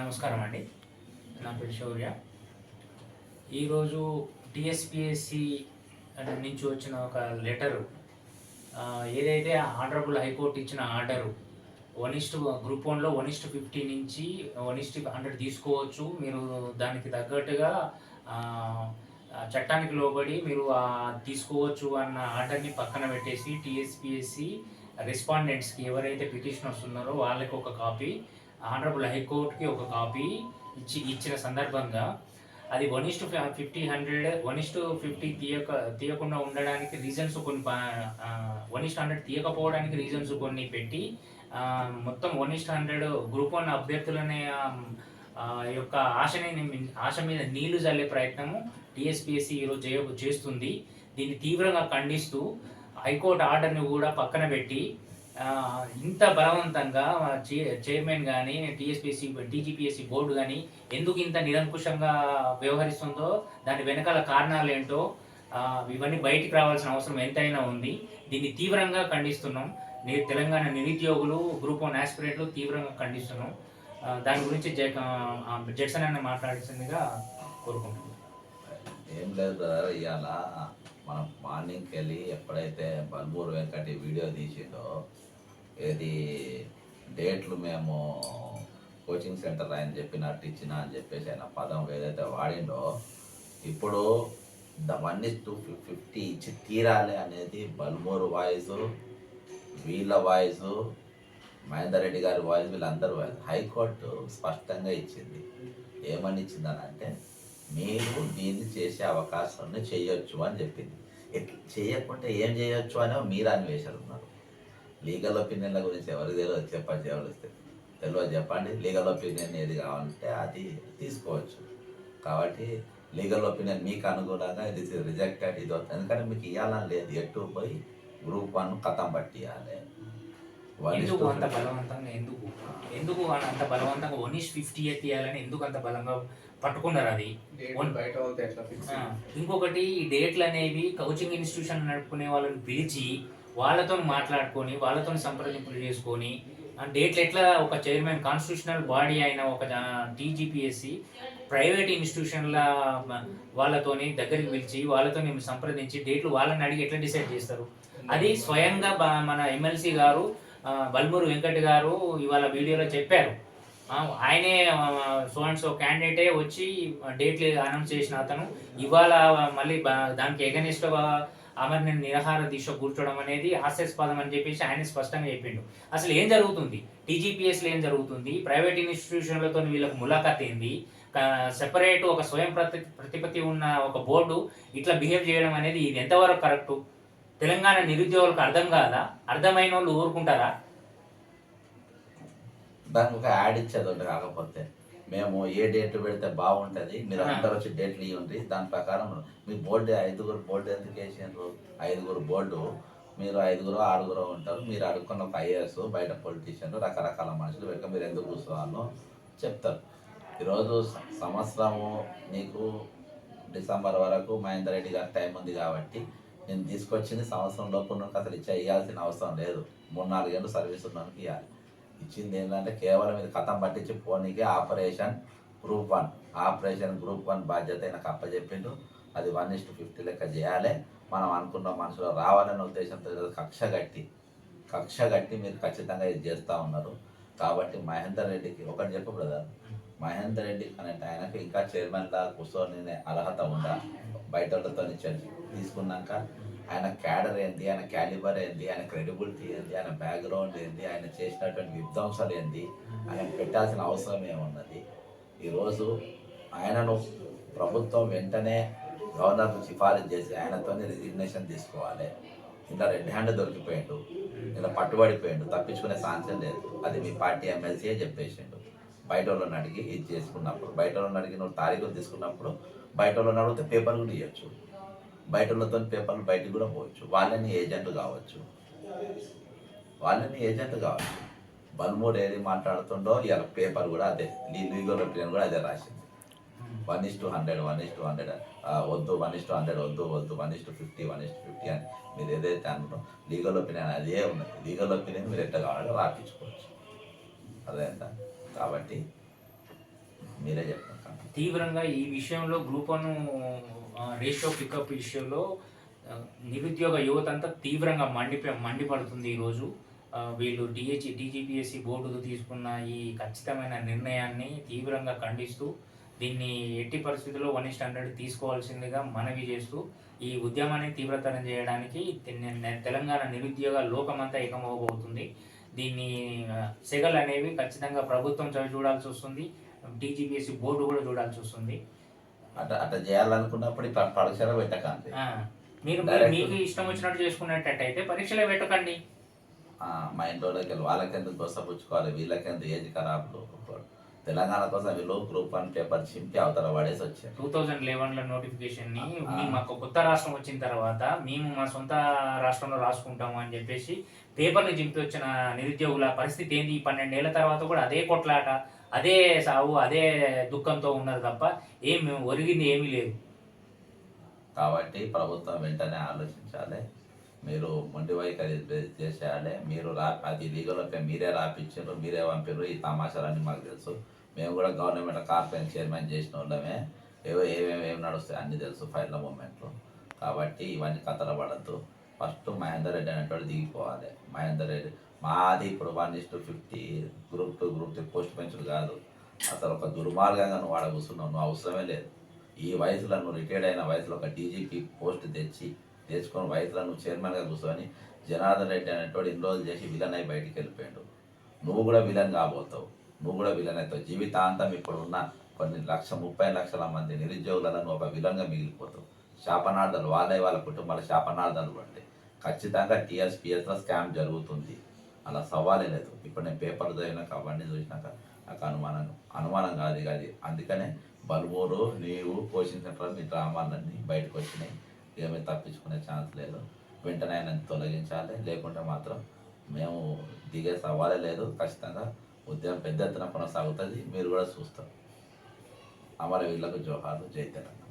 నమస్కారం అండి. నా పేరు శౌర్య. ఈరోజు టీఎస్పిఎస్సి నుంచి వచ్చిన ఒక లెటరు, ఏదైతే ఆనరబుల్ హైకోర్టు ఇచ్చిన ఆర్డరు గ్రూప్ 1లో 1:50 నుంచి 1:100 తీసుకోవచ్చు. మీరు దానికి తగ్గట్టుగా చట్టానికి లోబడి మీరు తీసుకోవచ్చు అన్న ఆర్డర్ని పక్కన పెట్టేసి టీఎస్పిఎస్సి రెస్పాండెంట్స్కి, ఎవరైతే పిటిషనర్స్ ఉన్నారో వాళ్ళకి ఒక కాపీ, ఆనరబుల్ హైకోర్టుకి ఒక కాపీ ఇచ్చిన సందర్భంగా అది 1:50 1:50 తీయకుండా ఉండడానికి రీజన్స్ కొన్ని, 1:100 తీయకపోవడానికి రీజన్స్ కొన్ని పెట్టి మొత్తం 1:100 గ్రూప్ 1 అభ్యర్థులనే యొక్క ఆశ మీద నీళ్లు చల్లే ప్రయత్నము టీఎస్పిఎస్సి ఈరోజు చేస్తుంది. దీన్ని తీవ్రంగా ఖండిస్తూ హైకోర్టు ఆర్డర్ని కూడా పక్కన పెట్టి ఇంత బలవంతంగా చైర్మన్ కానీ టీజీపీఎస్సీ బోర్డు కానీ ఎందుకు ఇంత నిరంకుశంగా వ్యవహరిస్తుందో, దాని వెనకాల కారణాలు ఏంటో ఇవన్నీ బయటికి రావాల్సిన అవసరం ఎంతైనా ఉంది. దీన్ని తీవ్రంగా ఖండిస్తున్నాం. తెలంగాణ నిరుద్యోగులు, గ్రూప్ 1 ఆస్పిరెంట్లు తీవ్రంగా ఖండిస్తున్నాం. దాని గురించి జడ్సన్ అన్న మాట్లాడాల్సిందిగా కోరుకుంటున్నాం. ఏం లేదు బ్రదర్, ఇవాళ మనం మార్నింగ్కి వెళ్ళి ఎప్పుడైతే బల్మూరు వెంకటి వీడియో తీసిండో, ఏది డేట్లు మేము కోచింగ్ సెంటర్ ఆయన చెప్పినట్టు ఇచ్చిన అని చెప్పేసి ఆయన పదం ఏదైతే వాడిండో, ఇప్పుడు 1:50 ఇచ్చి తీరాలి అనేది బల్మూరు వాయిస్, వీళ్ళ వాయిస్, మహేందర్ రెడ్డి గారి వాయిస్, వీళ్ళందరూ వాయిస్. హైకోర్టు స్పష్టంగా ఇచ్చింది. ఏమని ఇచ్చిందని అంటే, మీరు దీన్ని చేసే అవకాశాన్ని చేయొచ్చు అని చెప్పింది. చేయకుంటే ఏం చేయొచ్చు అని మీరు అన్వేషణ ఉన్నారు. లీగల్ ఒపీనియన్ల గురించి ఎవరికి తెలియదు, తెలియదు చెప్పండి. లీగల్ ఒపీనియన్ ఏది కావాలంటే అది తీసుకోవచ్చు. కాబట్టి లీగల్ ఒపీనియన్ మీకు అనుగుణంగా ఇది రిజెక్టెడ్, ఇది ఎందుకంటే మీకు ఇవ్వాలని లేదు. ఎటు పోయి గ్రూప్ 1 కథం పట్టియాలి. ఎందుకు అంత బలవంతంగా ఎందుకు అంత బలవంతంగా 1:50 తీయాలని ఎందుకు అంత బలంగా పట్టుకున్నారు? అది ఇంకొకటి, ఈ డేట్లు అనేవి కోచింగ్ ఇన్స్టిట్యూషన్ నడుపుకునే వాళ్ళని పిలిచి వాళ్ళతో మాట్లాడుకొని, వాళ్ళతో సంప్రదింపులు చేసుకొని, డేట్లు ఎట్లా ఒక చైర్మన్, కాన్స్టిట్యూషనల్ బాడీ అయిన ఒక టీజీపీఎస్సీ ప్రైవేట్ ఇన్స్టిట్యూషన్ల వాళ్ళతోని దగ్గరికి పిలిచి వాళ్ళతో సంప్రదించి డేట్లు వాళ్ళని అడిగి ఎట్లా డిసైడ్ చేస్తారు? అది స్వయంగా మన ఎమ్మెల్సీ గారు బల్మూరు వెంకట్ గారు ఇవాళ వీడియోలో చెప్పారు. ఆయనే సో క్యాండిడేటే వచ్చి డేట్లు అనౌన్స్ చేసిన అతను ఇవాళ మళ్ళీ దానికి ఎగనిస్ట్గా ఆమెను నిరాహార దీక్ష కూర్చోవడం అనేది హాస్యాస్పదం అని చెప్పేసి ఆయన స్పష్టంగా చెప్పిండు. అసలు ఏం జరుగుతుంది టీజీపీఎస్లో, ఏం జరుగుతుంది? ప్రైవేట్ ఇన్స్టిట్యూషన్లతో వీళ్ళకి ములాఖాత్ ఏంది? సెపరేట్ ఒక స్వయం ప్రతిపత్తి ఉన్న ఒక బోర్డు ఇట్లా బిహేవ్ చేయడం అనేది ఇది ఎంతవరకు కరెక్టు? తెలంగాణ నిరుద్యోగులకు అర్థం కాదా? అర్థమైన వాళ్ళు ఊరుకుంటారా? దానికి ఒక యాడ్ ఇచ్చేది. కాకపోతే మేము ఏ డేట్ పెడితే బాగుంటుంది, మీరు అందరూ వచ్చి డేట్లు ఇవ్వండి, దాని ప్రకారం మీ బోర్డు 5 బోర్డు ఎందుకు వేసారు? 5 బోర్డు, మీరు 5 6 ఉంటారు. మీరు అడుక్కున్న ఒక ఐఏఎస్, బయట పొలిటీషియన్లు, రకరకాల మనుషులు పెట్టుకొని మీరు ఎందుకు కూర్చోవాలో చెప్తారు. ఈరోజు సంవత్సరము నీకు డిసెంబర్ వరకు మహేందర్ రెడ్డి గారి టైం ఉంది కాబట్టి నేను తీసుకొచ్చింది సంవత్సరం లోపు నువ్వు అసలు ఇవ్వాల్సిన అవసరం లేదు. 3-4 ఏళ్ళు సర్వీస్ ఉన్నానికి ఇవ్వాలి. ఇచ్చింది ఏంటంటే కేవలం ఇది కథం పట్టించి పోనీకి ఆపరేషన్ గ్రూప్ 1 బాధ్యత నాకు అప్పచెప్పిండు. అది 1:50 లెక్క చేయాలి. మనం అనుకున్న మనుషులు రావాలనే ఉద్దేశంతో కక్ష కట్టి మీరు ఖచ్చితంగా ఇది చేస్తూ ఉన్నారు. కాబట్టి మహేందర్ రెడ్డికి ఒకటి చెప్పు బ్రదర్, మహేందర్ రెడ్డి అనే ఆయనకు ఇంకా చైర్మన్లా కూర్చొని అర్హత ఉందా? బయట వాళ్ళతో తీసుకున్నాక ఆయన క్యాడర్ ఏంది, ఆయన క్యాలిబర్ ఏంది, ఆయన క్రెడిబిలిటీ ఏంది, ఆయన బ్యాక్గ్రౌండ్ ఏంది, ఆయన చేసినటువంటి విధ్వంసాలు ఏంది, ఆయన పెట్టాల్సిన అవసరం ఏమున్నది? ఈరోజు ఆయనను ప్రభుత్వం వెంటనే గవర్నర్కు సిఫారసు చేసి ఆయనతో రిజిగ్నేషన్ తీసుకోవాలి. ఇలా రెడ్ హ్యాండ్ దొరికిపోయిండు, ఇలా పట్టుబడిపోయిండు, తప్పించుకునే ఛాన్సే లేదు. అది మీ పార్టీ ఎమ్మెల్సీయే చెప్పేసిండు. బయట వాళ్ళని అడిగి ఇది చేసుకున్నప్పుడు, బయట వాళ్ళని అడిగి నువ్వు తారీఖులు తీసుకున్నప్పుడు బయట వాళ్ళని అడిగితే పేపర్ కూడా ఇవ్వచ్చు. బయట వాళ్ళతో పేపర్లు బయటకు కూడా పోవచ్చు. వాళ్ళని ఏజెంట్ కావచ్చు. బల్మూరు ఏది మాట్లాడుతుండో ఇవాళ పేపర్ కూడా అదే, లీగల్ ఒపీనియన్ కూడా అదే రాసింది. 1:100 వద్దు, 1:100 వద్దు, 1:50 అని మీరు ఏదైతే అన్నారో లీగల్ ఒపీనియన్ అదే ఉన్నది. లీగల్ ఒపీనియన్ మీరు ఎట్లా కావాలో రాపించుకోవచ్చు. అదే కాబట్టి మీరే చెప్పండి. తీవ్రంగా ఈ విషయంలో గ్రూప్ వన్ రేషియో పికప్ విషయంలో నిరుద్యోగ యువత అంతా తీవ్రంగా మండిపడుతుంది ఈరోజు. వీళ్ళు టీజీపీఎస్సీ బోర్డు తీసుకున్న ఈ ఖచ్చితమైన నిర్ణయాన్ని తీవ్రంగా ఖండిస్తూ దీన్ని ఎట్టి పరిస్థితుల్లో 1:100 తీసుకోవాల్సిందిగా మనవి చేస్తూ ఈ ఉద్యమాన్ని తీవ్రతరం చేయడానికి తెలంగాణ నిరుద్యోగ లోకమంతా ఏకమవబోతుంది. దీన్ని సెగలు అనేవి ఖచ్చితంగా ప్రభుత్వం చూడాల్సి వస్తుంది, టీజీపీఎస్సీ బోర్డు కూడా చూడాల్సి వస్తుంది. అట్లా చేయాలనుకున్నప్పుడు పరీక్షలు పెట్టకండి. మీరు మీకు ఇష్టం వచ్చినట్టు చేసుకునేటట్టయితే పరీక్షలే పెట్టకండి. మా ఇంట్లోకి వెళ్ళి వాళ్ళకెందుకు దోసపుచ్చుకోవాలి, వీళ్ళకెందుకు ఏజ్ ఖరాబులు. తెలంగాణ కోసం వీళ్ళు గ్రూప్ 1 పేపర్ చింపి అవతల పడేసి వచ్చారు. 2011లో నోటిఫికేషన్ని మాకు కొత్త రాష్ట్రం వచ్చిన తర్వాత మేము మా సొంత రాష్ట్రంలో రాసుకుంటాము అని చెప్పేసి పేపర్ని చింపి వచ్చిన నిరుద్యోగుల పరిస్థితి ఏంది? 12 ఏళ్ల తర్వాత కూడా అదే కొట్లాట, అదే సావు, అదే దుఃఖంతో ఉన్నారు తప్ప ఒరిగింది ఏమీ లేదు. కాబట్టి ప్రభుత్వం వెంటనే ఆలోచించాలి. మీరు మొండి వైఖరి చేసేయాలి. మీరు అది లీగల్ మీరే రాపించారు, మీరే పంపారు. ఈ తమాషాలన్నీ మాకు తెలుసు. మేము కూడా గవర్నమెంట్ కార్పొరేషన్ చైర్మన్ చేసిన వాళ్ళమే. ఏమేమి నడుస్తాయి అన్నీ తెలుసు ఫైళ్ళ మూమెంట్లో. కాబట్టి ఇవన్నీ కథలు పడద్దు. ఫస్ట్ మహేందర్ రెడ్డి అనేటువంటి దిగిపోవాలి. మహేందర్ రెడ్డి మాది ఇప్పుడు 1:50 గ్రూప్ 2 గ్రూప్ 3 పోస్ట్ పెంచుడు కాదు. అసలు ఒక దుర్మార్గంగా నువ్వు ఆడ కూర్చున్నావు. నువ్వు అవసరమే లేదు. ఈ వయసులో నువ్వు రిటైర్డ్ అయిన వయసులో ఒక డీజీపీ పోస్ట్ తెచ్చుకొని వయసులో నువ్వు చైర్మన్గా కూర్చొని జనార్దన్ రెడ్డి అనేటోడు ఇన్ని రోజులు చేసి విలన్ అయి బయటికి వెళ్ళిపోయాడు. నువ్వు కూడా విలన్ కాబోతావు. నువ్వు కూడా విలన్ అవుతావు. జీవితాంతం ఇప్పుడు ఉన్న కొన్ని 30 లక్షల మంది నిరుద్యోగులను నువ్వు ఒక విలన్గా మిగిలిపోతావు. శాపనార్థాలు వాళ్ళ కుటుంబాల శాపనార్థాలు పడ్డాయి. ఖచ్చితంగా టీఎస్పీఎస్లో స్కామ్ జరుగుతుంది, అలా సవాలే లేదు. ఇప్పుడు నేను పేపర్ చదివినాక అవన్నీ చూసినాక నాకు అనుమానం కాదు. అందుకనే బల్మూరు నీవు పోషించినటువంటి మీ డ్రామాలన్నీ బయటకు వచ్చినాయి. ఏమీ తప్పించుకునే ఛాన్స్ లేదు. వెంటనే ఆయన తొలగించాలి. లేకుంటే మాత్రం మేము దిగే సవాలే లేదు. ఖచ్చితంగా ఉద్యమం పెద్ద ఎత్తున కొనసాగుతుంది. మీరు కూడా చూస్తారు. అమరవీరులకు జోహార్లు. జై తెలంగాణ.